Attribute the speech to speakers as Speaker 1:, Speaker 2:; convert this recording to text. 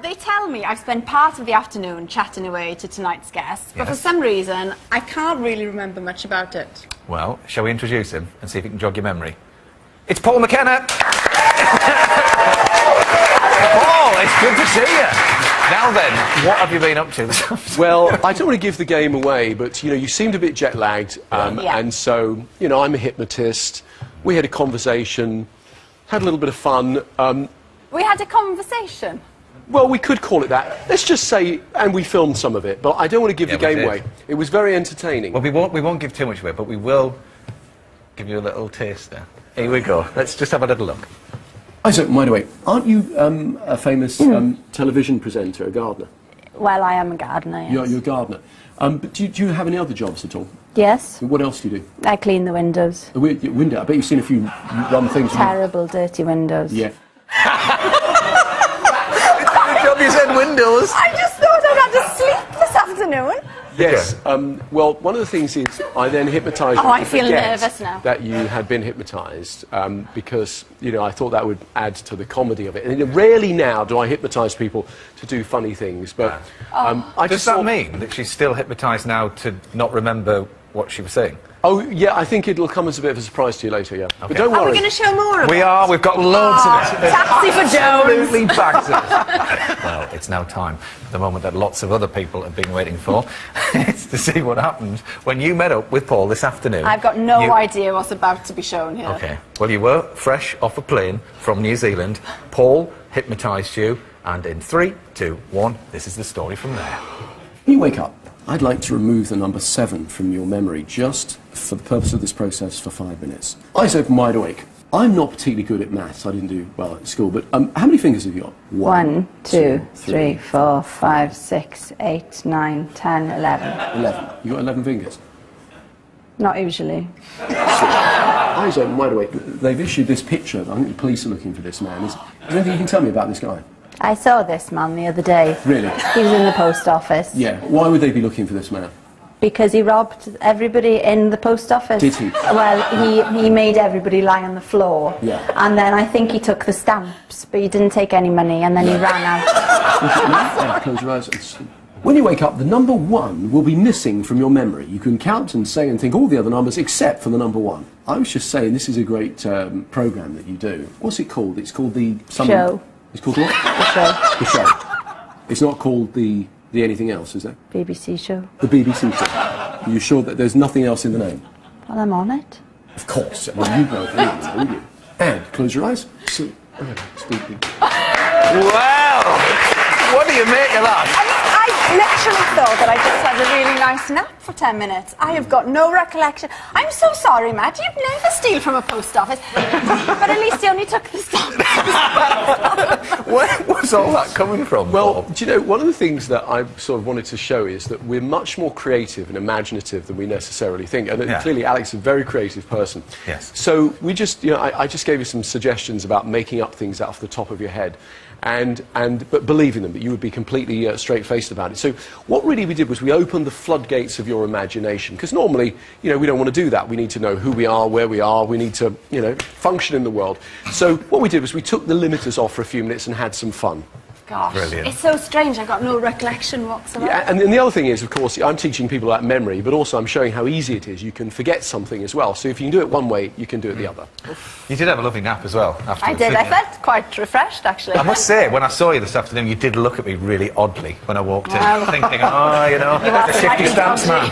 Speaker 1: They tell me I've spent part of the afternoon chatting away to tonight's guest, but for some reason, I can't really remember much about it.
Speaker 2: Well, shall we introduce him and see if he can jog your memory? It's Paul McKenna! Paul, it's good to see you. Now then, what have you been up to this afternoon?
Speaker 3: Well, I don't want to give the game away, but, you know, you seemed a bit jet-lagged, and so, you know, I'm a hypnotist. We had a conversation, had a little bit of fun.
Speaker 1: We had a conversation?
Speaker 3: Well, we could call it that. Let's just say, and we filmed some of it, but I don't want to give the game away. It was very entertaining.
Speaker 2: Well, we won't give too much away, but we will give you a little taster. Here we go. Let's just have a little look.
Speaker 3: So, by the way, aren't you a famous television presenter, a gardener?
Speaker 1: Well, I am a gardener, yes.
Speaker 3: You're a gardener. But do you have any other jobs at all?
Speaker 1: Yes.
Speaker 3: What else do you do?
Speaker 1: I clean the windows.
Speaker 3: The window? I bet you've seen a few run things.
Speaker 1: Terrible, dirty windows.
Speaker 3: Yeah.
Speaker 2: Good job you said windows.
Speaker 1: I just thought I'd had to sleep this afternoon.
Speaker 3: Yes. Well, one of the things is I then hypnotised you.
Speaker 1: Oh, I feel nervous now.
Speaker 3: That you had been hypnotised because, you know, I thought that would add to the comedy of it. And rarely now do I hypnotise people to do funny things, but
Speaker 2: Does that mean that she's still hypnotised now to not remember what she was saying?
Speaker 3: Oh, yeah, I think it'll come as a bit of a surprise to you later, yeah. Okay. But don't worry.
Speaker 1: Are we going to show more of it?
Speaker 2: We are. We've got loads of it.
Speaker 1: Taxi for Jones.
Speaker 2: Absolutely bags of it. Well, it's now time, the moment that lots of other people have been waiting for. It's to see what happened when you met up with Paul this afternoon.
Speaker 1: I've got no idea what's about to be shown here.
Speaker 2: OK. Well, you were fresh off a plane from New Zealand. Paul hypnotised you, and in 3, 2, 1, this is the story from there.
Speaker 3: When you wake up, I'd like to remove the number 7 from your memory, just for the purpose of this process, for 5 minutes. Eyes open, wide awake. I'm not particularly good at maths. I didn't do well at school, but how many fingers have you got?
Speaker 1: 1, 2, 3, 4, 5, 6, 8, 9, 10, 11.
Speaker 3: 11. You got 11 fingers?
Speaker 1: Not usually.
Speaker 3: Eyes open, wide awake. They've issued this picture. I think the police are looking for this man. Is there anything you can tell me about this guy?
Speaker 1: I saw this man the other day.
Speaker 3: Really?
Speaker 1: He was in the post office.
Speaker 3: Yeah. Why would they be looking for this man?
Speaker 1: Because he robbed everybody in the post office.
Speaker 3: Did he?
Speaker 1: Well, he made everybody lie on the floor.
Speaker 3: Yeah.
Speaker 1: And then I think he took the stamps, but he didn't take any money, and then he ran out.
Speaker 3: Close your eyes. When you wake up, the number 1 will be missing from your memory. You can count and say and think all the other numbers except for the number 1. I was just saying, this is a great programme that you do. What's it called? It's called the...
Speaker 1: Show.
Speaker 3: It's called what?
Speaker 1: The show.
Speaker 3: The show. It's not called the anything else, is it?
Speaker 1: BBC show.
Speaker 3: The BBC show. Are you sure that there's nothing else in the name?
Speaker 1: Well, I'm on it.
Speaker 3: Of course. I mean, you know it, wouldn't you? And close your eyes. So, speaking.
Speaker 2: Wow! What do you make of that?
Speaker 1: I literally thought that I just had a really nice nap for 10 minutes. I have got no recollection. I'm so sorry, Matt. You'd never steal from a post office. But at least you only took the stamps.
Speaker 2: Where was all that coming from?
Speaker 3: Well, do you know, one of the things that I sort of wanted to show is that we're much more creative and imaginative than we necessarily think. And clearly Alex is a very creative person.
Speaker 2: Yes.
Speaker 3: So we just, you know, I just gave you some suggestions about making up things out of the top of your head. But believing them, that you would be completely straight-faced about it. So what really we did was we opened the floodgates of your imagination, because normally, you know, we don't want to do that. We need to know who we are, where we are, we need to, you know, function in the world. So what we did was we took the limiters off for a few minutes and had some fun.
Speaker 1: Gosh,
Speaker 2: brilliant.
Speaker 1: It's so strange. I've got no recollection whatsoever.
Speaker 3: Yeah, and the other thing is, of course, I'm teaching people about memory, but also I'm showing how easy it is. You can forget something as well. So if you can do it one way, you can do it the other.
Speaker 2: You did have a lovely nap as well afterwards.
Speaker 1: I did. I felt quite refreshed, actually.
Speaker 2: I must say, when I saw you this afternoon, you did look at me really oddly when I walked in, thinking, oh, you know, the shifty stamps man.